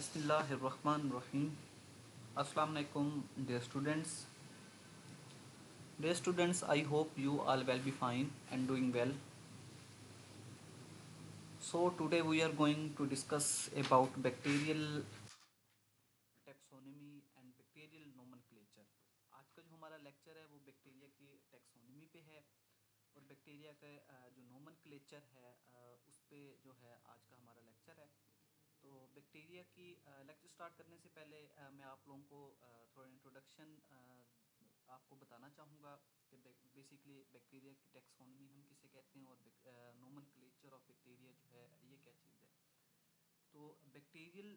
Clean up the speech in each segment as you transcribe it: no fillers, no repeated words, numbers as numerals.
बिस्मिल्लाहिर्रहमानिर्रहीम। अस्सलाम वालेकुम dear students. Dear students, I hope you all will be fine and doing well. So today we are going to discuss about bacterial taxonomy and bacterial nomenclature. आज का जो हमारा lecture है वो bacteria की टैक्सोनॉमी पे है और बैक्टीरिया का जो नोमेनक्लेचर है उस पे जो है आज का हमारा लेक्चर है। तो बैक्टीरिया की लेक्चर स्टार्ट करने से पहले मैं आप लोगों को थोड़ा इंट्रोडक्शन आपको बताना चाहूँगा कि बेसिकली बैक्टीरिया की टैक्सोनॉमी हम किसे कहते हैं और नोमेनक्लेचर ऑफ बैक्टीरिया जो है ये क्या चीज़ है। तो बैक्टीरियल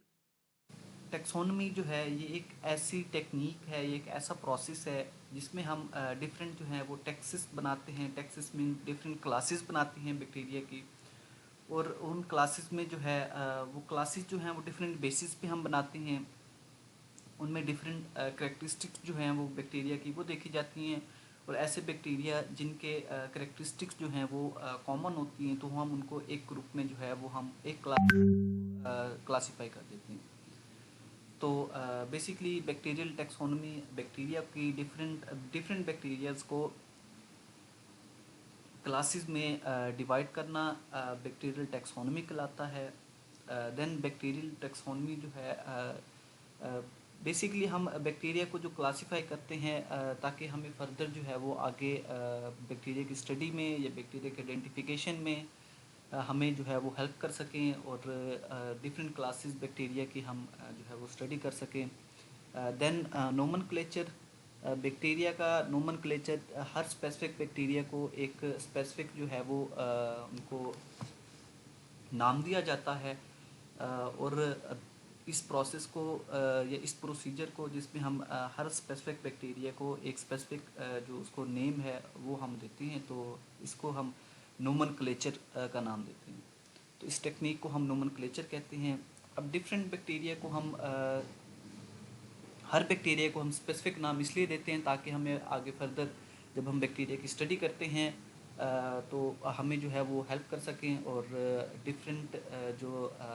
टैक्सोनॉमी जो है ये एक ऐसी टेक्निक है, ये एक ऐसा प्रोसेस है जिसमें हम डिफरेंट जो है वो टैक्सेस बनाते हैं। टैक्सेस मीन डिफरेंट क्लासेस बनाते हैं बैक्टीरिया की, और उन क्लासेस में जो है वो क्लासेस जो हैं वो डिफरेंट बेसिस पे हम बनाते हैं। उनमें डिफरेंट करेक्टरिस्टिक्स जो हैं वो बैक्टीरिया की वो देखी जाती हैं, और ऐसे बैक्टीरिया जिनके करेक्टरिस्टिक्स जो हैं वो कॉमन होती हैं तो हम उनको एक ग्रुप में जो है वो हम एक क्लासीफाई कर देते हैं। तो बेसिकली बैक्टीरियल टैक्सोनॉमी बैक्टीरिया की डिफरेंट बैक्टीरियाज को क्लासेस में डिवाइड करना बैक्टीरियल टैक्सोनॉमी कहलाता है। देन बैक्टीरियल टैक्सोनॉमी जो है बेसिकली हम बैक्टीरिया को जो क्लासिफाई करते हैं ताकि हमें फर्दर जो है वो आगे बैक्टीरिया की स्टडी में या बैक्टीरिया के आइडेंटिफिकेशन में हमें जो है वो हेल्प कर सकें और डिफरेंट क्लासेस बैक्टीरिया की हम जो है वो स्टडी कर सकें। देन नोमेनक्लेचर बैक्टीरिया का नोमेनक्लेचर हर स्पेसिफिक बैक्टीरिया को एक स्पेसिफिक जो है वो उनको नाम दिया जाता है, और इस प्रोसेस को या इस प्रोसीजर को जिसमें हम हर स्पेसिफिक बैक्टीरिया को एक स्पेसिफिक जो उसको नेम है वो हम देते हैं, तो इसको हम नोमेनक्लेचर का नाम देते हैं। तो इस टेक्निक को हम नोमेनक्लेचर कहते हैं। अब डिफरेंट बैक्टीरिया को हम हर बैक्टीरिया को हम स्पेसिफिक नाम इसलिए देते हैं ताकि हमें आगे फर्दर जब हम बैक्टीरिया की स्टडी करते हैं तो हमें जो है वो हेल्प कर सकें, और डिफरेंट जो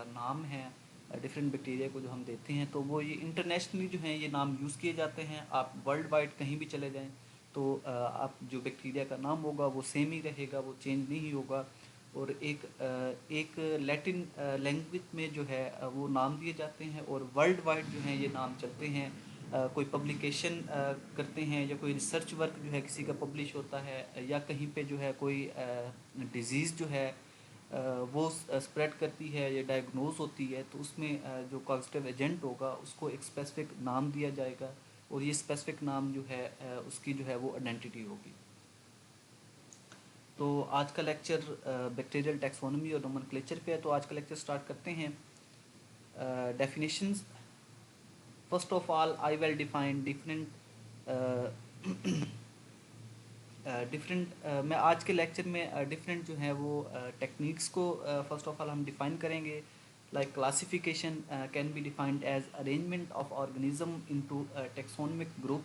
नाम हैं डिफरेंट बैक्टीरिया को जो हम देते हैं तो वो ये इंटरनेशनली जो हैं ये नाम यूज़ किए जाते हैं। आप वर्ल्ड वाइड कहीं भी चले जाएं तो आप जो बैक्टीरिया का नाम होगा वो सेम ही रहेगा, वो चेंज नहीं होगा। और एक लैटिन लैंग्वेज में जो है वो नाम दिए जाते हैं, और वर्ल्ड वाइड जो है ये नाम चलते हैं। कोई पब्लिकेशन करते हैं या कोई रिसर्च वर्क जो है किसी का पब्लिश होता है, या कहीं पे जो है कोई डिज़ीज़ जो है वो स्प्रेड करती है या डायग्नोज होती है, तो उसमें जो कॉजेटिव एजेंट होगा उसको एक स्पेसिफिक नाम दिया जाएगा, और ये स्पेसिफिक नाम जो है उसकी जो है वो आइडेंटिटी होगी। तो आज का लेक्चर बैक्टीरियल टैक्सोनॉमी और नोमेनक्लेचर पे है, तो आज का लेक्चर स्टार्ट करते हैं। Definitions. First of all I will define different मैं आज के लेक्चर में डिफरेंट जो है वो टेक्निक्स को फर्स्ट ऑफ ऑल हम डिफाइन करेंगे। Like classification can be defined as arrangement of organism into taxonomic group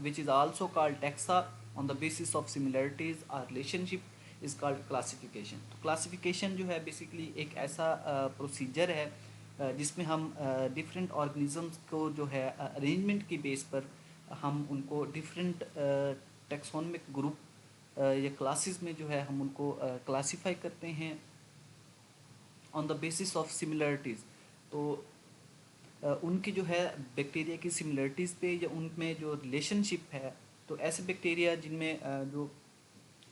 which is also called taxa on the basis of similarities or relationship is called classification। तो classification जो है basically एक ऐसा procedure है जिसमें हम different organisms को जो है अरेंजमेंट की बेस पर हम उनको डिफरेंट टैक्सोनॉमिक ग्रुप या क्लासेस में जो है हम उनको क्लासीफाई करते हैं on the basis of similarities. तो उनकी जो है बैक्टीरिया की सिमिलरिटीज़ पे या उनमें जो रिलेशनशिप है, तो ऐसे बैक्टीरिया जिनमें जो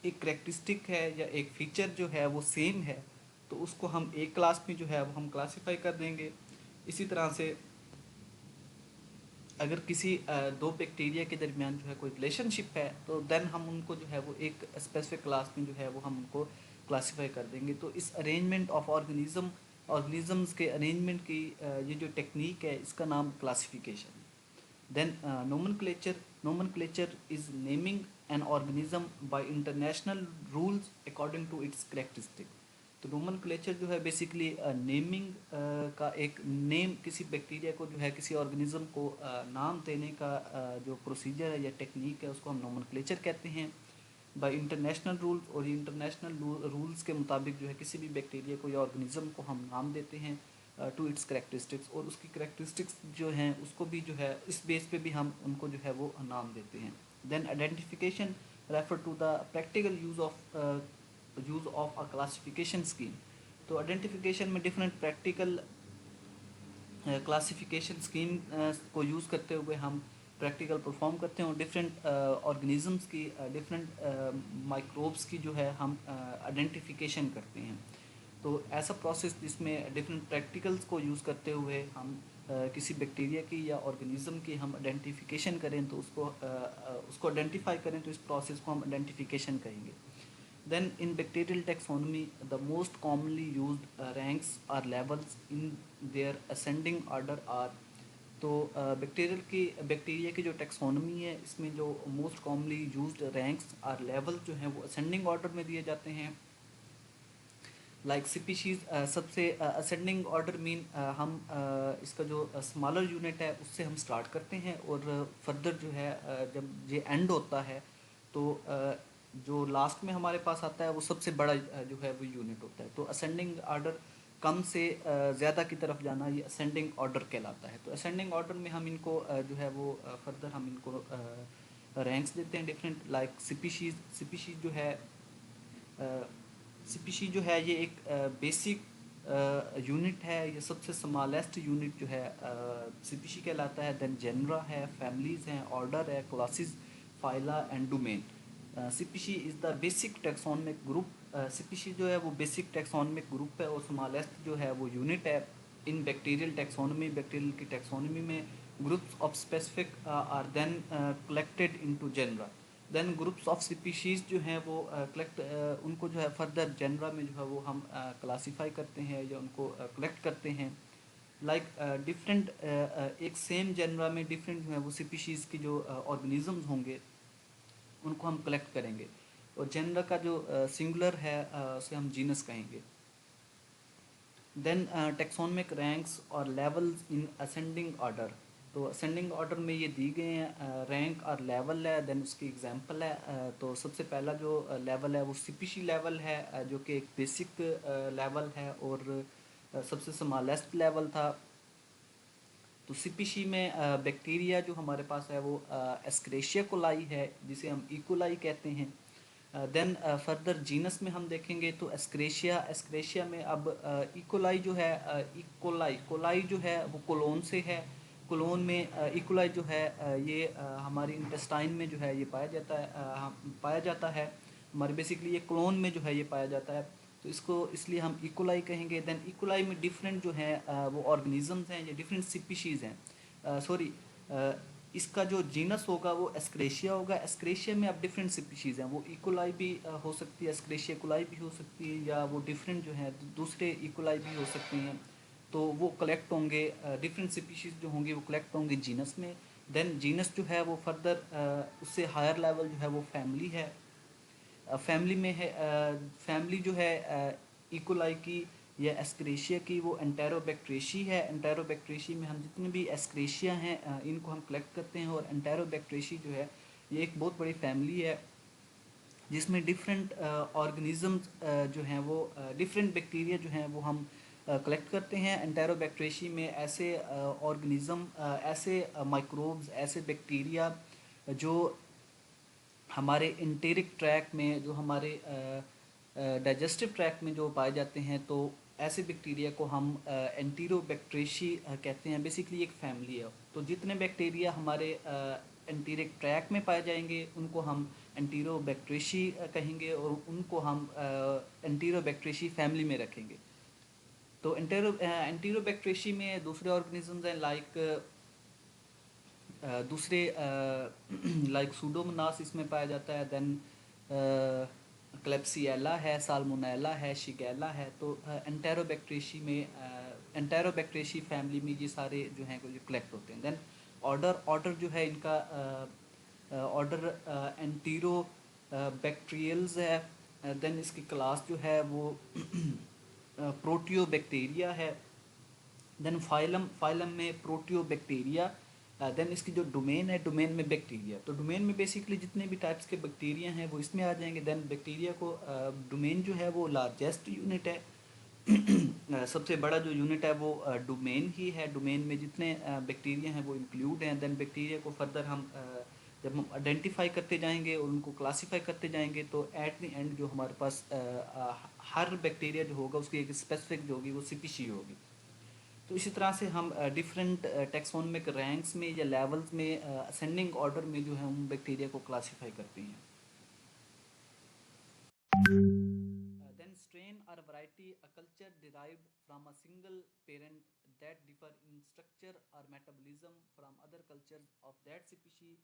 एक करेक्टरिस्टिक है या एक फीचर जो है वो सेम है, तो उसको हम एक क्लास में जो है वो हम क्लासीफाई कर देंगे। इसी तरह से अगर किसी दो बैक्टीरिया के दरमियान जो है कोई रिलेशनशिप है तो देन हम उनको जो है वो एक स्पेसिफिक क्लास में जो है वो हम उनको क्लासीफाई कर देंगे। तो इस अरेंजमेंट ऑफ ऑर्गेनिजम्स के अरेंजमेंट की ये जो टेक्निक है इसका नाम क्लासिफिकेशन है। Then nomenclature is naming an organism by international rules according to its characteristic. तो नोमेनक्लेचर जो है बेसिकली नेमिंग का एक नेम, किसी बैक्टीरिया को जो है किसी ऑर्गेनिज्म को नाम देने का जो प्रोसीजर है या टेक्निक है उसको हम नोमेनक्लेचर कहते हैं बाय इंटरनेशनल रूल्स। और ये इंटरनेशनल रूल्स के मुताबिक जो है किसी भी बैक्टीरिया को या ऑर्गेनिज्म को हम नाम देते हैं टू इट्स करेक्टरिस्टिक्स, और उसकी करेक्टरिस्टिक्स जो हैं उसको भी जो है इस बेस पे भी हम उनको जो है वो नाम देते हैं. Then identification refer to the practical use of a classification scheme. तो आइडेंटिफिकेशन में डिफरेंट प्रैक्टिकल क्लासिफिकेशन स्कीम को यूज़ करते हुए हम प्रैक्टिकल परफॉर्म करते हैं, और डिफरेंट ऑर्गेनिज़म्स की डिफरेंट माइक्रोब्स की जो है हम आइडेंटिफिकेशन करते हैं. तो ऐसा प्रोसेस जिसमें डिफरेंट प्रैक्टिकल्स को यूज़ करते हुए हम किसी बैक्टीरिया की या ऑर्गेनिज़म की हम आइडेंटिफिकेशन करें, तो उसको आइडेंटिफाई करें, तो इस प्रोसेस को हम आइडेंटिफिकेशन कहेंगे. Then in bacterial taxonomy, the most commonly used ranks or levels in their ascending order are. तो बैक्टीरिया की जो टैक्सोनमी है, इसमें जो मोस्ट कॉमनली यूज्ड रैंक्स और लेवल जो हैं वो असेंडिंग ऑर्डर में दिए जाते हैं. लाइक स्पीशीज़ सबसे असेंडिंग ऑर्डर मीन हम इसका जो स्मॉलर यूनिट है उससे हम स्टार्ट करते हैं, और फर्दर जो है जब ये एंड होता है तो जो लास्ट में हमारे पास आता है वो सबसे बड़ा जो है वो यूनिट होता है. तो असेंडिंग ऑर्डर कम से ज़्यादा की तरफ जाना, ये असेंडिंग ऑर्डर कहलाता है. तो असेंडिंग ऑर्डर में हम इनको जो है वो फर्दर हम इनको रैंक्स देते हैं डिफरेंट. लाइक स्पीशीज़ जो है ये एक बेसिक यूनिट है, ये सबसे स्मॉलेस्ट यूनिट जो है स्पीशी कहलाता है. देन जेनरा है, फैमिलीज़ हैं, ऑर्डर है, classes, phyla and domain. Species is the basic taxonomic group. Species जो है वो बेसिक टैक्सोनमिक ग्रुप है, और स्मॉलेस्ट जो है वो यूनिट है. इन बैक्टीरियल की टैक्सोनमी में groups of specific are then collected into genera. Then groups of species जो हैं वो उनको जो है फर्दर जेनरा में जो है वो हम क्लासीफाई करते हैं या उनको कलेक्ट करते हैं. लाइक डिफरेंट एक सेम जेनरा में डिफरेंट जो है वो स्पीशीज़ की जो ऑर्गेनिजम्स होंगे उनको हम कलेक्ट करेंगे, और जेनरा का जो सिंगुलर है उसे हम जीनस कहेंगे. देन टैक्सोनमिक रैंक्स और लेवल्स इन असेंडिंग ऑर्डर. तो असेंडिंग ऑर्डर में ये दी गए हैं रैंक और लेवल है. देन उसकी एग्जांपल है. तो सबसे पहला जो लेवल है वो स्पीशी लेवल है, जो कि एक बेसिक लेवल है और सबसे स्मॉलेस्ट लेवल था. तो स्पीशी में बैक्टीरिया जो हमारे पास है वो एस्क्रेशिया कोलाई है, जिसे हम इकोलाई कहते हैं. देन फर्दर जीनस में हम देखेंगे तो एस्क्रेशिया में अब इकोलाई जो है कोलाई जो है वो कोलोन से है. कोलोन में इकोलाई जो है ये हमारी इंटेस्टाइन में जो है ये पाया जाता है. हमारे बेसिकली ये कोलोन में जो है ये पाया जाता है, तो इसको इसलिए हम इकोलाई कहेंगे. देन इकोलाई में डिफरेंट जो है वो ऑर्गेनिजम्स हैं, ये डिफरेंट स्पीशीज़ हैं. इसका जो जीनस होगा वो एस्क्रेशिया होगा. एस्क्रेशिया में अब डिफरेंट स्पीशीज़ हैं, वो इकोलाई भी हो सकती है, एस्क्रेशिया कोलाई भी हो सकती है, या वो डिफरेंट जो है दूसरे इकोलाई भी हो सकते हैं. तो वो कलेक्ट होंगे, डिफरेंट स्पीशीज़ जो होंगी वो कलेक्ट होंगे जीनस में. देन जीनस जो है वो फर्दर उससे हायर लेवल जो है वो फैमिली है. फैमिली में है फैमिली जो है इकोलाई की या एस्क्रेशिया की वो एंटेरोबैक्ट्रेशी है. एंटेरोबैक्ट्रेशी में हम जितने भी एस्क्रेशिया हैं इनको हम कलेक्ट करते हैं, और एंटेरोबैक्ट्रेशी जो है ये एक बहुत बड़ी फैमिली है जिसमें डिफरेंट ऑर्गेनिजम्स जो हैं वो डिफरेंट बैक्टीरिया जो हैं वो हम कलेक्ट करते हैं. एंटेरोबैक्ट्रेशी में ऐसे ऑर्गेनिज़म, ऐसे माइक्रोब्स, ऐसे बैक्टीरिया जो हमारे इंटेरिक ट्रैक में, जो हमारे डाइजेस्टिव ट्रैक में जो पाए जाते हैं, तो ऐसे बैक्टीरिया को हम एंटीरोबैक्ट्रेशी कहते हैं. बेसिकली एक फैमिली है. तो जितने बैक्टीरिया हमारे एंटीरिक ट्रैक में पाए जाएंगे उनको हम एंटीरोबैक्ट्रेशी कहेंगे, और उनको हम एंटीरोबैक्ट्रेशी फैमिली में रखेंगे. तो एंटीरोबैक्ट्रेशी में दूसरे ऑर्गेनिजम्स हैं, दूसरे लाइक सूडोमोनास इसमें पाया जाता है. देन क्लेप्सिएला है, साल्मोनेला है, शिगेला है. तो एंटेरोबैक्ट्रेशी फैमिली में ये सारे जो हैं जो कलेक्ट होते हैं. देन ऑर्डर जो है इनका ऑर्डर एंटीरोबैक्टीरियल्स है. देन इसकी क्लास जो है वो प्रोटियोबैक्टीरिया है. देन फाइलम में प्रोटियोबैक्टीरिया. देन इसकी जो डोमेन है, डोमेन में बैक्टीरिया. तो डोमेन में बेसिकली जितने भी टाइप्स के बैक्टीरिया हैं वो इसमें आ जाएंगे. देन बैक्टीरिया को डोमेन जो है वो लार्जेस्ट यूनिट है. सबसे बड़ा जो यूनिट है वो डोमेन ही है। डोमेन में जितने बैक्टीरिया हैं वो इंक्लूड हैं। देन बैक्टीरिया को फर्दर हम जब हम आइडेंटिफाई करते जाएंगे और उनको क्लासीफाई करते जाएंगे तो एट द एंड जो हमारे पास हर बैक्टीरिया जो होगा उसकी एक स्पेसिफिक जो होगी वो स्पीशी होगी। तो इसी तरह से हम डिफरेंट टेक्सोनमिक रैंक्स में या लेवल्स में असेंडिंग ऑर्डर में जो है हम बैक्टीरिया को क्लासीफाई करते हैं। Then strain or variety, a culture derived from a single parent that differ in structure or metabolism from other cultures of that species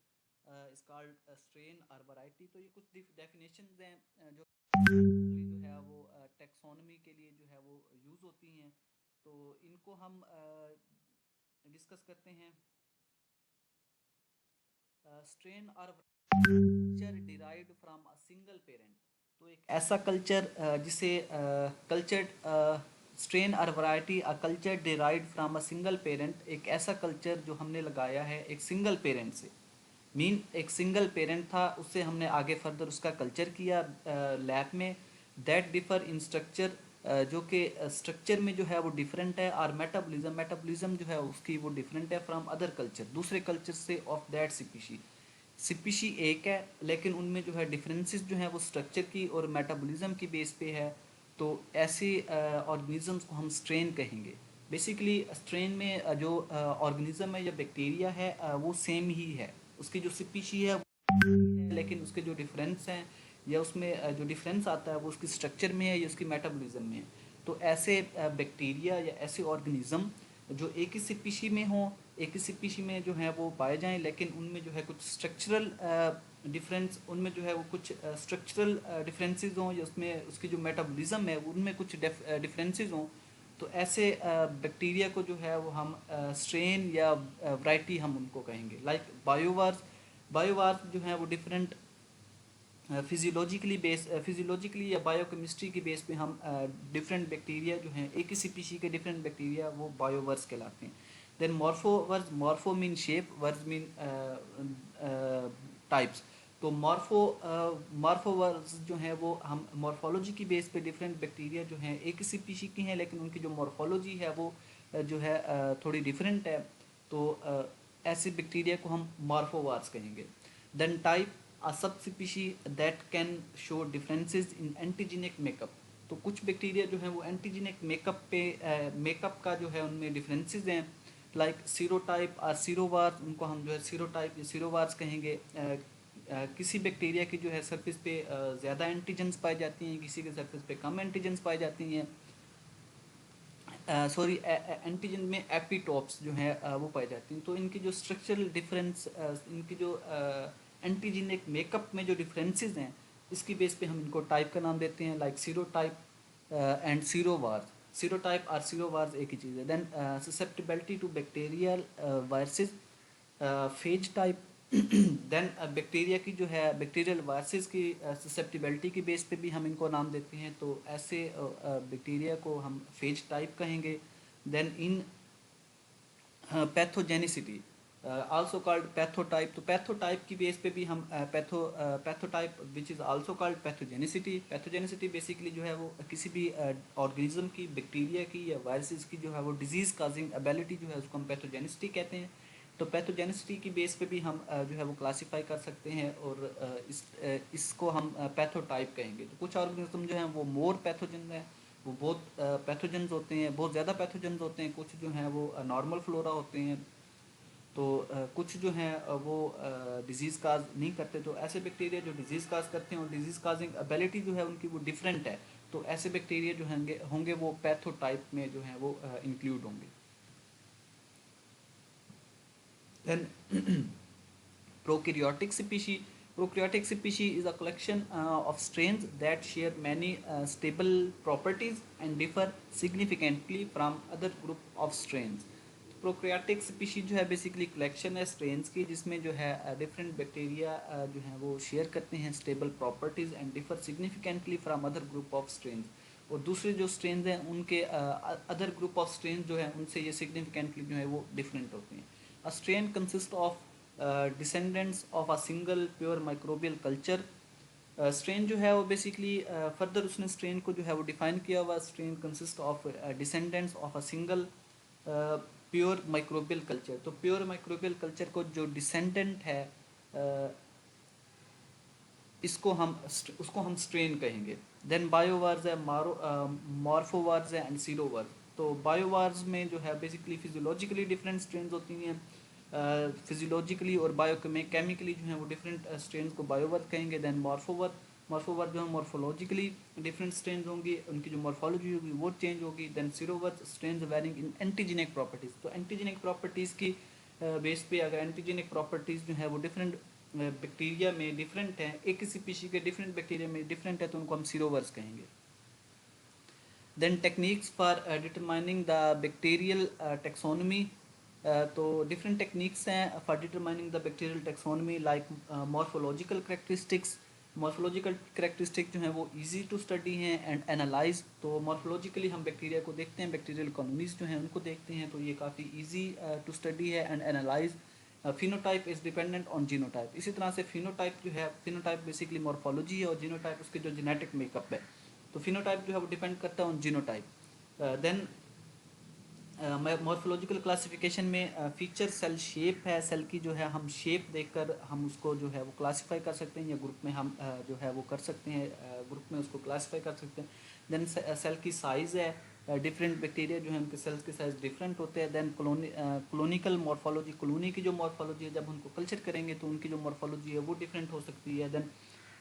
is called a strain or variety। तो ये कुछ definitions हैं जो है वो taxonomy के लिए जो है वो यूज़ होती हैं। तो इनको हम डिस्कस करते हैं। स्ट्रेन और culture derived from a single parent, तो एक ऐसा कल्चर जिसे कल्चर स्ट्रेन और variety a culture derived from a single parent, एक ऐसा कल्चर जो हमने लगाया है एक सिंगल पेरेंट से। मीन एक सिंगल पेरेंट था, उससे हमने आगे फर्दर उसका कल्चर किया लैब में। दैट डिफर इन स्ट्रक्चर, जो कि स्ट्रक्चर में जो है वो डिफरेंट है, और मेटाबॉलिज्म जो है उसकी वो डिफरेंट है फ्रॉम अदर कल्चर, दूसरे कल्चर से ऑफ दैट स्पीशी। स्पीशी एक है लेकिन उनमें जो है डिफरेंसेस जो है वो स्ट्रक्चर की और मेटाबॉलिज्म की बेस पे है। तो ऐसे ऑर्गेनिजम्स को हम स्ट्रेन कहेंगे। बेसिकली स्ट्रेन में जो ऑर्गेनिज्म है या बैक्टीरिया है वो सेम ही है, उसकी जो स्पीशी है लेकिन उसके जो डिफरेंस हैं या उसमें जो डिफरेंस आता है वो उसकी स्ट्रक्चर में है या उसकी मेटाबॉलिज्म में है। तो ऐसे बैक्टीरिया या ऐसे ऑर्गेनिज्म जो एक ही स्पीशी में हो, एक ही स्पीशी में जो है वो पाए जाएं, लेकिन उनमें जो है कुछ स्ट्रक्चरल डिफरेंस, उनमें जो है वो कुछ स्ट्रक्चरल डिफरेंसेस हों या उसमें उसकी जो मेटाबॉलिज्म है उनमें कुछ डिफरेंसेस हों। तो ऐसे बैक्टीरिया को जो है वो हम स्ट्रेन या वैरायटी हम उनको कहेंगे। लाइक बायोवार्स जो है वो डिफरेंट फिजियोलॉजिकली या बायोकेमिस्ट्री की बेस पे हम डिफरेंट बैक्टीरिया जो हैं एक ही स्पीशी के डिफरेंट बैक्टीरिया वो बायोवर्स कहलाते हैं। Then morpho mean shape, vars mean types. तो मॉर्फोवर्स जो हैं वो हम मॉर्फोलॉजी की बेस पे डिफरेंट बैक्टीरिया जो हैं एक ही स्पीशी की हैं लेकिन उनकी जो मॉर्फोलॉजी है वो जो है थोड़ी डिफरेंट है। तो ऐसे बैक्टीरिया को हम मॉर्फोवार्स कहेंगे। Then type, a subspecies that can show differences in antigenic makeup। तो कुछ बैक्टीरिया जो है वो एंटीजेनिक मेकअप का जो है उनमें डिफरेंसेस हैं। लाइक सीरोटाइप और सीरोवार्स, उनको हम जो है सीरोटाइप या सीरोवार्स कहेंगे। किसी बैक्टीरिया की जो है सरफेस पे ज़्यादा एंटीजेंस पाई जाती हैं, किसी के सरफेस पे कम एंटीजेंस पाई जाती हैं। सॉरी, एंटीजन में एपिटॉप्स जो है वो पाई जाती हैं। तो इनकी जो स्ट्रक्चरल डिफरेंस, इनकी जो एंटीजेनिक मेकअप में जो डिफरेंसेस हैं इसकी बेस पे हम इनको टाइप का नाम देते हैं। Like serotype and serovars. Serotype और सीरोवार्स एक ही चीज़ है। Then susceptibility to bacterial viruses, phage type. Then bacteria की जो है बैक्टीरियल वायरसेस की ससेप्टिबिलिटी की बेस पे भी हम इनको नाम देते हैं। तो ऐसे बैक्टीरिया को हम फेज टाइप कहेंगे। Then in pathogenicity, also called pathotype. तो पैथोटाइप की बेस पे भी हम pathotype which is also called pathogenicity. Pathogenicity basically जो है वो किसी भी ऑर्गेनिज्म की, बैक्टीरिया की या वायरसेस की जो है वो डिजीज़ काजिंग एबिलिटी जो है उसको हम पैथोजेनिसिटी कहते हैं। तो पैथोजेनिसिटी की बेस पे भी हम जो है वो क्लासीफाई कर सकते हैं और इसको हम पैथोटाइप कहेंगे। तो कुछ ऑर्गेनिज्म जो हैं वो मोर पैथोजन है, वो बहुत पैथोजेंस होते हैं, बहुत ज़्यादा पैथोजेंस होते हैं। कुछ जो हैं वो नॉर्मल फ्लोरा होते हैं। तो कुछ जो हैं वो डिजीज़ काज नहीं करते। तो ऐसे बैक्टीरिया जो डिजीज़ काज करते हैं और डिजीज़ काजिंग एबिलिटी जो है उनकी वो डिफरेंट है। तो ऐसे बैक्टीरिया जो होंगे वो पैथोटाइप में जो हैं वो इंक्लूड होंगे। Then prokaryotic species. Prokaryotic species is a collection of strains that share many stable properties and differ significantly from other group of strains। Prokaryotic species जो है बेसिकली कलेक्शन है स्ट्रेन्स की, जिसमें जो है डिफरेंट बैक्टीरिया जो है वो शेयर करते हैं stable properties and differ significantly from other group of strains. और दूसरे जो स्ट्रेन्स हैं उनके अदर ग्रुप ऑफ स्ट्रेन्स जो है उनसे ये सिग्निफिकेंटली जो है वो डिफरेंट होते हैं। A strain consist of descendants of a single pure microbial culture strain जो है वो बेसिकली फर्दर उसने स्ट्रेन को जो है वो डिफाइन किया हुआ, strain consist of descendants of a single pure microbial culture. तो प्योर माइक्रोबियल कल्चर को जो डिसेंडेंट है इसको हम उसको हम स्ट्रेन कहेंगे। देन बायोवार्स है, मॉर्फोवार्स है एंड सीरोवार्स। तो बायोवार्स में जो है बेसिकली फिजियोलॉजिकली डिफरेंट स्ट्रेन्स होती हैं, फिजियोलॉजिकली और बायोकेमिकली जो है वो डिफरेंट स्ट्रेन्स को बायोवार्स कहेंगे। देन मॉर्फोवार्स जो है मॉर्फोलॉजिकली डिफरेंट स्ट्रेन्स होंगी, उनकी जो मॉर्फोलॉजी होगी वो चेंज होगी। Then serovars strains varying in antigenic properties. तो एंटीजेनिक प्रॉपर्टीज़ की बेस पे अगर एंटीजेनिक प्रॉपर्टीज़ जो है वो डिफरेंट बैक्टीरिया में डिफरेंट है, एक किसी स्पीशी के डिफरेंट बैक्टीरिया में डिफरेंट है, तो उनको हम सीरोवर्स कहेंगे। Then techniques for determining the bacterial taxonomy. तो डिफरेंट टेक्निक्स हैं for determining the bacterial taxonomy, like morphological characteristics. Morphological characteristic जो हैं वो इजी टू स्टडी हैं एंड एनालाइज। तो मॉर्फोलॉजिकली हम बैक्टीरिया को देखते हैं, बैक्टीरियल कॉलोनीज जो हैं उनको देखते हैं, तो ये काफ़ी इजी टू स्टडी है and analyse. Phenotype is dependent on genotype. इसी तरह से फिनोटाइप जो है, फिनोटाइप बेसिकली मॉर्फोलॉजी है और जीनोटाइप उसके जो जेनेटिक मेकअप है। तो फिनोटाइप जो है वो डिपेंड करता है on genotype. Then morphological classification में फीचर सेल शेप है, सेल की जो है हम शेप देखकर हम उसको जो है वो क्लासीफाई कर सकते हैं, या ग्रुप में हम जो है वो कर सकते हैं, ग्रुप में उसको क्लासीफाई कर सकते हैं। देन सेल की साइज़ है, डिफरेंट बैक्टीरिया जो है उनके सेल्स के साइज डिफरेंट होते हैं। देन कॉलोनिकल मॉर्फोलॉजी, कॉलोनी की जो मॉर्फोलॉजी है जब उनको कल्चर करेंगे तो उनकी जो मॉर्फोलॉजी है वो डिफरेंट हो सकती है। Then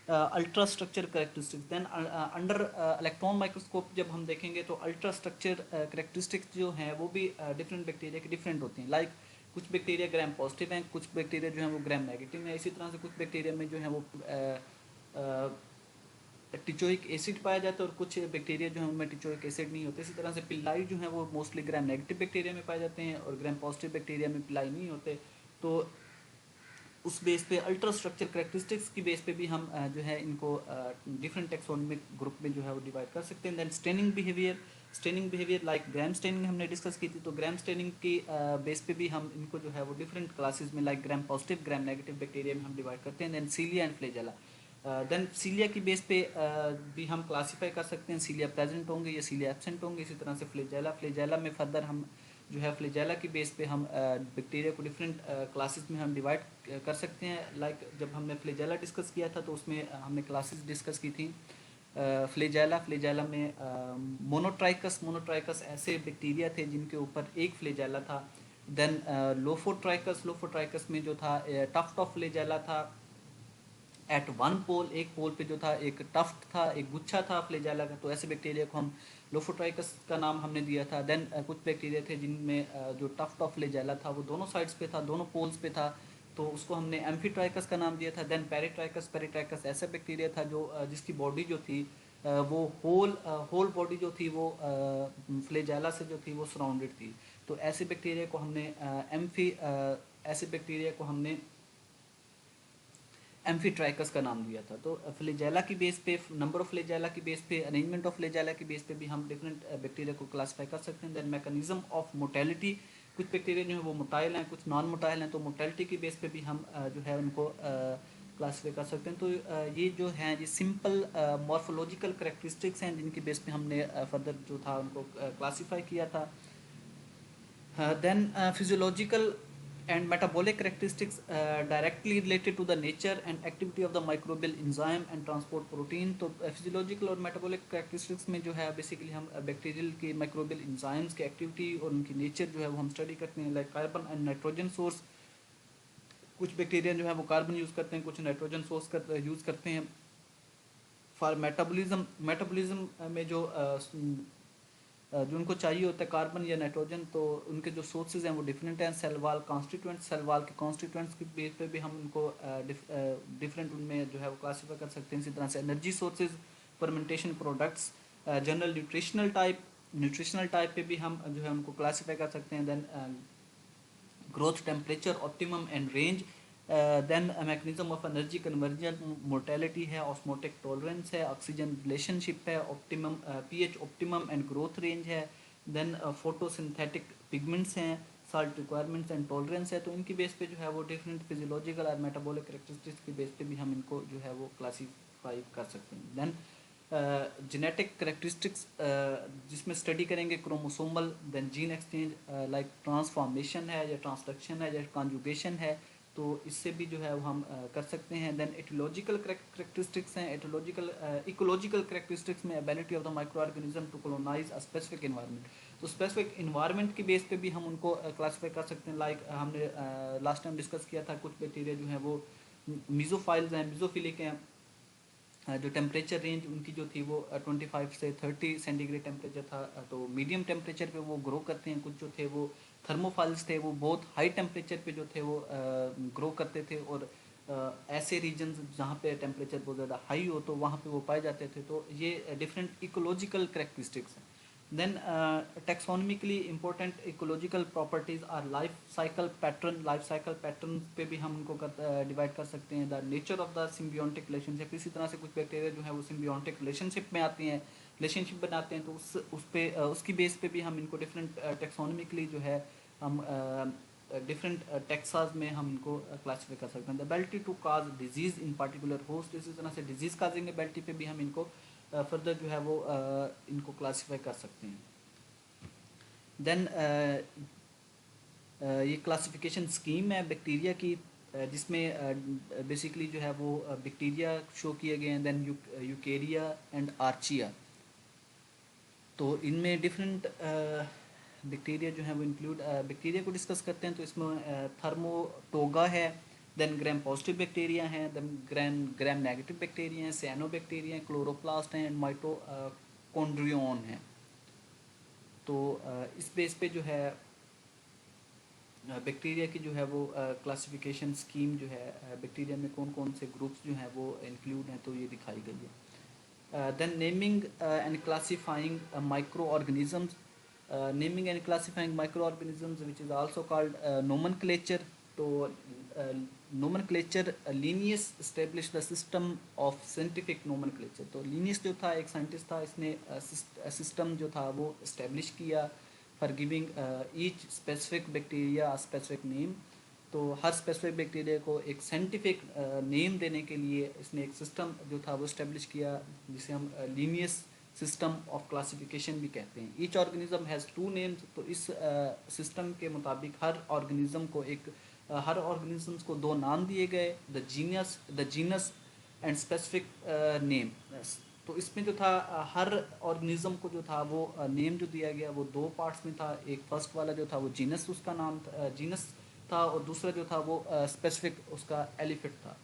ultra structure characteristics. Then under electron microscope जब हम देखेंगे तो अल्ट्रा स्ट्रक्चर करेक्टरिस्टिक्स जो हैं वो भी डिफरेंट बैक्टीरिया के डिफरेंट होती हैं। लाइक कुछ बैक्टीरिया ग्राम पॉजिटिव हैं, कुछ बैक्टीरिया जो हैं वो ग्राम नेगेटिव हैं। इसी तरह से कुछ बैक्टीरिया में जो है वो टिचोइक एसिड पाया जाता है और कुछ बैक्टीरिया जो है उनमें टिचोइक एसिड नहीं होते। इसी तरह से पिल्लाई जो है वो मोस्टली ग्राम नेगेटिव बैक्टीरिया में पाए जाते हैं और ग्राम पॉजिटिव बैक्टीरिया में पिल्लाई नहीं होते। तो उस बेस पे अल्ट्रा स्ट्रक्चर करेक्टरिस्टिक्स की बेस पे भी हम जो है इनको डिफरेंट टेक्सोनोमिक ग्रुप में जो है वो डिवाइड कर सकते हैं। Then staining behaviour like gram staining हमने डिस्कस की थी। तो ग्राम स्टेनिंग की बेस पे भी हम इनको जो है वो डिफरेंट क्लासेस में like gram positive gram negative bacteria में हम डिवाइड करते हैं। Then cilia and flagella. Then cilia की बेस पे भी हम क्लासीफाई कर सकते हैं, सीलिया प्रेजेंट होंगे या सीलिया एब्सेंट होंगे। इसी तरह से फ्लैजेला में फर्दर हम जो है फ्लैजेला की बेस पे हम बैक्टीरिया को डिफरेंट क्लासेस में हम डिवाइड कर सकते हैं। लाइक जब हमने फ्लैजेला डिस्कस किया था तो उसमें हमने क्लासेस डिस्कस की थी। फ्लैजेला में मोनोट्राइकस ऐसे बैक्टीरिया थे जिनके ऊपर एक फ्लैजेला था। देन लोफोट्राइकस में जो था टफ्ट ऑफ फ्लैजेला था एट वन पोल, एक पोल पे जो था एक टफ्ट था, एक गुच्छा था फ्लैजेला का। तो ऐसे बैक्टीरिया को हम लोफोट्राइकस का नाम हमने दिया था। देन कुछ बैक्टीरिया थे जिनमें जो टफ्ट ऑफ फ्लैजेला था वो दोनों साइड्स पे था, दोनों पोल्स पे था, तो उसको हमने एम्फीट्राइकस का नाम दिया था। देन पेरिट्राइकस ऐसा बैक्टीरिया था जो जिसकी बॉडी जो थी वो होल बॉडी जो थी वो फ्लैजेला से जो थी वो सराउंडेड थी। तो ऐसे बैक्टीरिया को हमने ऐसे बैक्टीरिया को हमने एम्फीट्राइकस का नाम दिया था। तो फ्लैजेला की बेस पे, नंबर ऑफ फ्लैजेला की बेस पे, अरेंजमेंट ऑफ फ्लैजेला की बेस पे भी हम डिफरेंट बैक्टीरिया को क्लासिफाई कर सकते हैं। देन मैकेनिज्म ऑफ मोटेलिटी, कुछ बैक्टीरिया जो है वो मोटाइल हैं, कुछ नॉन मोटाइल हैं, तो मोटेलिटी की बेस पे भी हम जो है उनको क्लासीफाई कर सकते हैं। तो ये जो हैं ये सिंपल मॉर्फोलॉजिकल करेक्टरिस्टिक्स हैं जिनकी बेस पे हमने फर्दर जो था उनको क्लासीफाई किया था। Then physiological and metabolic characteristics directly related to the nature and activity of the microbial enzyme and transport protein. तो physiological और metabolic characteristics में जो है बेसिकली हम बैक्टीरियल के माइक्रोबियल इंजाइम्स की एक्टिविटी और उनकी नेचर जो है वो हम स्टडी करते हैं। Like carbon and nitrogen source, कुछ बैक्टीरिया जो है वो कार्बन यूज़ करते हैं, कुछ नाइट्रोजन सोर्स यूज़ करते हैं फॉर मेटाबॉलिज्म में जो उनको चाहिए होता है कार्बन या नाइट्रोजन, तो उनके जो सोर्सेज हैं वो डिफरेंट हैं। सेल वाल के कॉन्स्टिट्यूएंट्स के बेस पे भी हम उनको डिफरेंट उनमें जो है वो क्लासीफाई कर सकते हैं। इसी तरह से energy sources, fermentation products, general nutritional type पे भी हम जो है उनको क्लासीफाई कर सकते हैं। Then growth temperature optimum and range, then mechanism of energy conversion, mortality है, ऑस्मोटिक टॉलरेंस है, ऑक्सीजन रिलेशनशिप है, optimum pH optimum and growth range है। देन फोटोसिंथेटिक पिगमेंट्स हैं, साल्ट रिक्वायरमेंट्स एंड टॉलरेंस है। तो इनकी बेस पे जो है वो डिफरेंट फिजियोलॉजिकल और मेटाबॉलिक करेक्टरिस्टिक्स की बेस पे भी हम इनको जो है वो क्लासीफाई कर सकते हैं। देन जेनेटिक करेक्टरिस्टिक्स जिसमें स्टडी करेंगे chromosomal, then gene exchange like transformation है या ट्रांसडक्शन है या कॉन्जुगेशन है, तो इससे भी जो है वो हम कर सकते हैं। देन एटोलॉजिकल करेक्टरिस्टिक्स हैं, एटोलॉजिकल इकोलॉजिकल करेक्टरिस्टिक्स में ability of the micro organism to colonize a specific environment, तो स्पेसिफिक इन्वायरमेंट के बेस पे भी हम उनको क्लासीफाई कर सकते हैं। लाइक हमने लास्ट टाइम डिस्कस किया था, कुछ बैक्टीरिया जो हैं वो मीजोफाइल्स हैं, मीजोफिलिक हैं, जो टेम्परेचर रेंज उनकी जो थी वो 25 से 30 सेंटीग्रेड टेम्परेचर था, तो मीडियम टेम्परेचर पे वो ग्रो करते हैं। कुछ जो थे वो थर्मोफाइल्स थे, वो बहुत हाई टेम्परेचर पे जो थे वो ग्रो करते थे, और ऐसे रीजन्स जहाँ पे टेम्परेचर बहुत ज़्यादा हाई हो तो वहाँ पे वो पाए जाते थे। तो ये डिफरेंट इकोलॉजिकल करेक्टरिस्टिक्स हैं। Then taxonomically important ecological properties are life cycle pattern पे भी हम उनको डिवाइड कर सकते हैं। The nature of the symbiotic relationship, इसी तरह से कुछ बैक्टीरिया जो है वो सिम्बियोटिक रिलेशनशिप में आती हैं, रिलेशनशिप बनाते हैं, तो उसकी बेस पे भी हम इनको डिफरेंट टैक्सोनॉमिकली जो है हम डिफरेंट टेक्सास में हम इनको क्लासीफाई कर सकते हैं। The ability to cause disease in particular host, इसी तरह से डिजीज काजिंग एबिलिटी पे भी हम इनको फर्दर जो है वो इनको क्लासीफाई कर सकते हैं। देन ये क्लासिफिकेशन स्कीम है बैक्टीरिया की, जिसमें बेसिकली जो है वो बैक्टीरिया शो किए गए हैं, देन यूकेरिया एंड आर्चिया। तो इनमें डिफरेंट बैक्टीरिया जो है वो इंक्लूड, बैक्टीरिया को डिस्कस करते हैं तो इसमें थर्मोटोगा है, देन ग्राम पॉजिटिव बैक्टीरिया हैं, देन ग्राम नेगेटिव बैक्टीरिया हैं, सैनो बैक्टीरिया हैं, क्लोरोप्लास्ट हैं, एंड माइटोकॉन्ड्रियन हैं। तो इस बेस पे जो है बैक्टीरिया की जो है वो क्लासिफिकेशन स्कीम जो है, बैक्टीरिया में कौन कौन से ग्रुप्स जो हैं वो इंक्लूड हैं, तो ये दिखाई गई है। Then naming and classifying micro organisms, naming and classifying microorganisms, which is also called nomenclature. तो nomenclature Linnaeus established the system of scientific nomenclature. तो Linnaeus जो था एक साइंटिस्ट था, इसने सिस्टम जो था वो establish किया for giving each specific bacteria a specific name. तो हर स्पेसिफिक बैक्टीरिया को एक साइंटिफिक नेम देने के लिए इसने एक सिस्टम जो था वो इस्टेब्लिश किया, जिसे हम लीनियस सिस्टम ऑफ क्लासिफिकेशन भी कहते हैं। ईच ऑर्गेनिज्म हैज़ 2 नेम्स, तो इस सिस्टम के मुताबिक हर ऑर्गेनिज्म को हर ऑर्गेनिजम्स को 2 नाम दिए गए, the genus and specific name. तो इसमें जो था हर ऑर्गेनिज्म को जो था वो नेम जो दिया गया वो 2 पार्ट्स में था। एक फर्स्ट वाला जो था वो जीनस, उसका नाम जीनस था, और दूसरा जो था वो स्पेसिफिक उसका एलिफेंट था।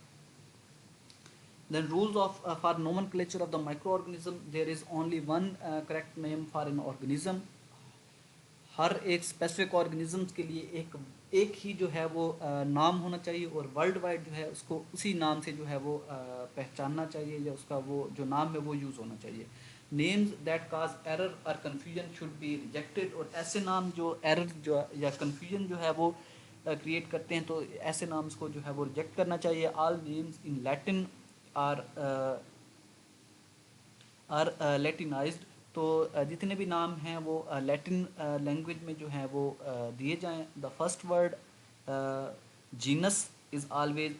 Then rules of for nomenclature of the microorganism, there is only one correct name for an organism. हर एक स्पेसिफिक ऑर्गेनिज्म के लिए एक ही जो है वो नाम होना चाहिए, और वर्ल्ड वाइड जो है उसको उसी नाम से जो है वो पहचानना चाहिए, या उसका वो जो नाम है वो यूज़ होना चाहिए। नेम्स दैट काज एरर और कन्फ्यूजन शुड बी रिजेक्टेड, और ऐसे नाम जो एरर जो या कन्फ्यूजन जो है वो क्रिएट करते हैं, तो ऐसे नाम्स को जो है वो रिजेक्ट करना चाहिए। All names in Latin are Latinized, तो जितने भी नाम हैं वो लैटिन लैंग्वेज में जो है वो दिए जाएं। The first word genus is always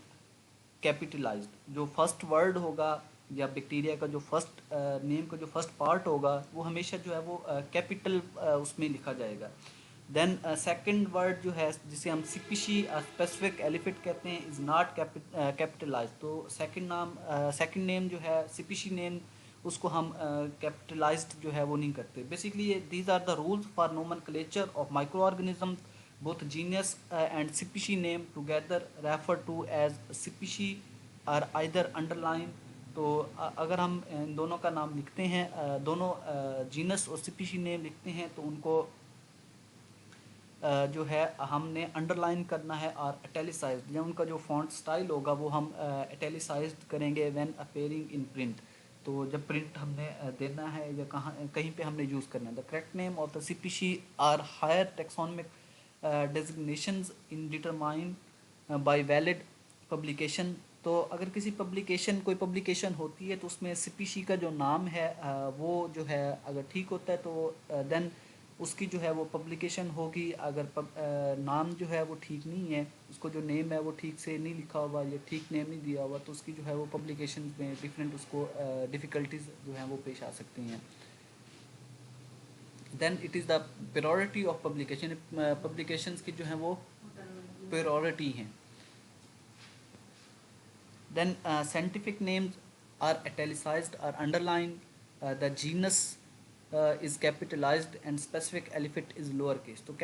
capitalised, जो फर्स्ट वर्ड होगा या बैक्टीरिया का जो फर्स्ट नेम का जो फर्स्ट पार्ट होगा वो हमेशा जो है वो कैपिटल उसमें लिखा जाएगा। देन सेकंड वर्ड जो है जिसे हम स्पीशी स्पेसिफिक एलिफेंट कहते हैं इज़ नॉट कैपिटलाइज्ड, तो सेकंड नेम जो है स्पीशी नेम उसको हम कैपिटलाइज्ड जो है वो नहीं करते। Basically these are the rules for nomenclature of micro organism, both genus and species name together refer to as species और आइदर अंडरलाइन। तो अगर हम इन दोनों का नाम लिखते हैं, दोनों जीनस और स्पीशी नेम लिखते हैं, तो उनको जो है हमने अंडरलाइन करना है और इटैलिसाइज्ड, या उनका जो फॉन्ट स्टाइल होगा वो हम इटैलिसाइज्ड करेंगे व्हेन अपीयरिंग इन प्रिंट। तो जब प्रिंट हमने देना है या कहीं पे हमने यूज़ करना है। The correct name of the species are higher taxonomic designations in determine by valid publication. तो अगर किसी कोई पब्लिकेशन होती है तो उसमें स्पीशी का जो नाम है वो जो है अगर ठीक होता है तो देन उसकी जो है वो पब्लिकेशन होगी। अगर नाम जो है वो ठीक नहीं है, उसको जो नेम है वो ठीक से नहीं लिखा हुआ या ठीक नेम नहीं दिया हुआ, तो उसकी जो है वो पब्लिकेशन में डिफरेंट उसको डिफ़िकल्टीज जो हैं वो पेश आ सकती हैं। Then it is the priority of publication, publications की जो हैं वो प्रायोरिटी हैं। Then scientific names are italicized or underlined. The genus is capitalized and specific epithet is lower case. तो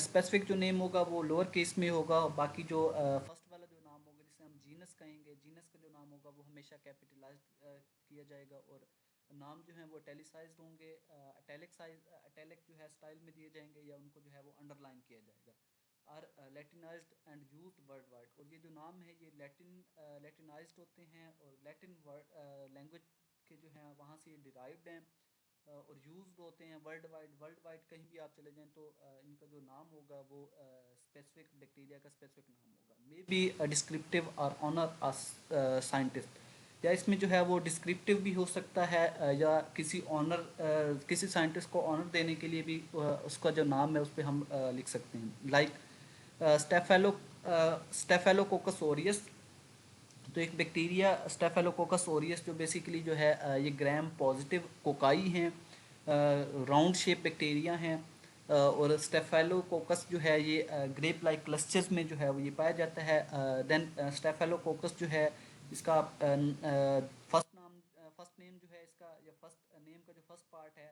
specific जो name होगा वो lower case में होगा, और बाकी जो first वाला जो नाम होगा जिसे हम genus कहेंगे, genus का जो नाम होगा वो हमेशा capitalized किया जाएगा, और नाम जो हैं वो italicized होंगे, italic जो है स्टाइल में दिए जाएंगे, या उनको जो है वो underline किया जाएगा। Are Latinized and used worldwide, और ये जो नाम है ये लैटिनाइज्ड होते हैं और लैटिन वर्ड लैंग्वेज के जो हैं वहाँ से ये डिराइव्ड हैं, और यूज्ड होते हैं वर्ल्ड वाइड कहीं भी आप चले जाएं तो इनका जो नाम होगा वो स्पेसिफिक बैक्टीरिया का स्पेसिफिक नाम होगा। मे बी डिस्क्रिप्टिव और ऑनर अ साइंटिस्ट, या इसमें जो है वो डिस्क्रिप्टिव भी हो सकता है, या किसी ऑनर किसी साइंटिस्ट को ऑनर देने के लिए भी उसका जो नाम है उस पर हम लिख सकते हैं। लाइक स्टेफेलोकोकस ओरियस, तो एक बैक्टीरिया स्टेफेलोकोकस ओरियस जो बेसिकली जो है ये ग्राम पॉजिटिव कोकाई हैं, राउंड शेप बैक्टीरिया हैं, और स्टेफेलोकोकस जो है ये ग्रेप लाइक क्लस्टर्स में जो है वो ये पाया जाता है। देन स्टेफेलोकोकस जो है इसका फर्स्ट नेम जो है इसका, या फर्स्ट नेम का जो फर्स्ट पार्ट है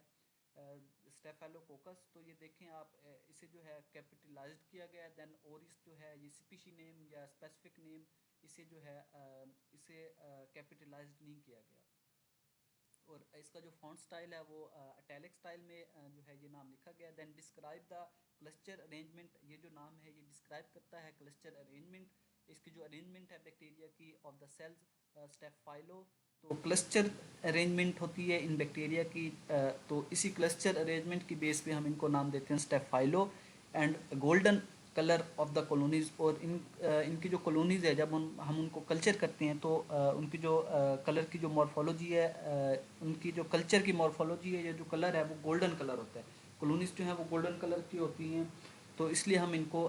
स्टेफेलोकोकस, तो ये देखें आप, इसे जो है कैपिटलाइज्ड किया गया। देन ओरिस जो है ये स्पीशी नेम या स्पेसिफिक नेम, इसे जो है इसे कैपिटलाइज्ड नहीं किया गया, और इसका जो फॉन्ट स्टाइल है वो इटैलिक स्टाइल में जो है ये नाम लिखा गया। Then describe the cluster arrangement, ये जो नाम है ये डिस्क्राइब करता है क्लस्टर अरेंजमेंट, इसकी जो अरेंजमेंट है बैक्टीरिया की ऑफ द सेल्स स्टेफाइलो। तो क्लस्टर अरेंजमेंट होती है इन बैक्टीरिया की, तो इसी क्लस्टर अरेंजमेंट की बेस पे हम इनको नाम देते हैं staphylo. And golden colour of the colonies, और इनकी जो कॉलोनीज है जब हम उनको कल्चर करते हैं तो उनकी जो कलर की जो मॉर्फोलॉजी है, उनकी जो कल्चर की मॉर्फोलॉजी है, या जो कलर है वो गोल्डन कलर होता है। कॉलोनीज जो है वो गोल्डन कलर की होती हैं, तो इसलिए हम इनको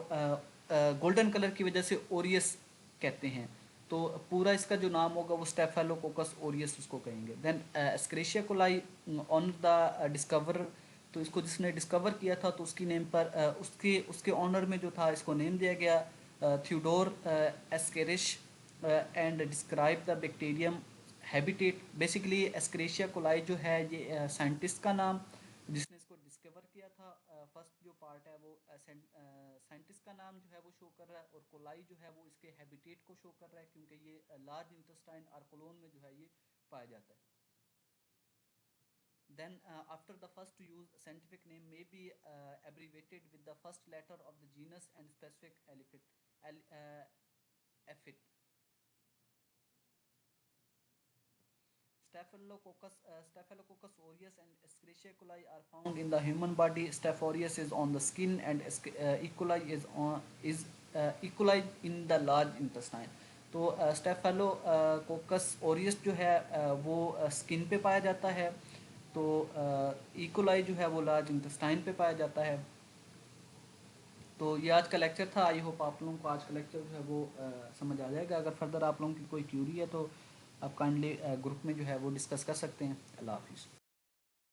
गोल्डन कलर की वजह से ओरियस कहते हैं। तो पूरा इसका जो नाम होगा वो स्टेफेलोकोकस ओरियस उसको कहेंगे। Then Escherichia coli on the discover, तो इसको जिसने डिस्कवर किया था तो उसकी नेम पर उसके ऑनर में जो था इसको नेम दिया गया Theodor Escherich, and describe the bacterium habitat. Basically Escherichia coli जो है ये साइंटिस्ट का नाम जिसने इसको डिस्कवर किया था, फर्स्ट जो पार्ट है वो साइंटिस्ट का नाम जो है वो शो कर रहा है, और कोलाई जो है वो इसके हैबिटेट को शो कर रहा है, क्योंकि ये लार्ज इंटेस्टाइन और कोलोन में जो है ये पाया जाता है। Then after the first to use scientific name may be abbreviated with the first letter of the genus and specific epithet. Staphylococcus aureus and Escherichia coli are found in the human body. Staph aureus is on the skin, and E. coli is E. coli in the large intestine. तो Staphylococcus Orius जो है वो skin पे पाया जाता है, तो E coli जो है वो लार्ज इंटेस्टाइन पे पाया जाता है। तो ये आज का लेक्चर था। आई होप आप लोगों को आज का लेक्चर जो है वो समझ आ जाएगा। अगर फर्दर आप लोगों की कोई क्यूरी है तो आप काइंडली ग्रुप में जो है वो डिस्कस कर सकते हैं। अल्लाह हाफिज़।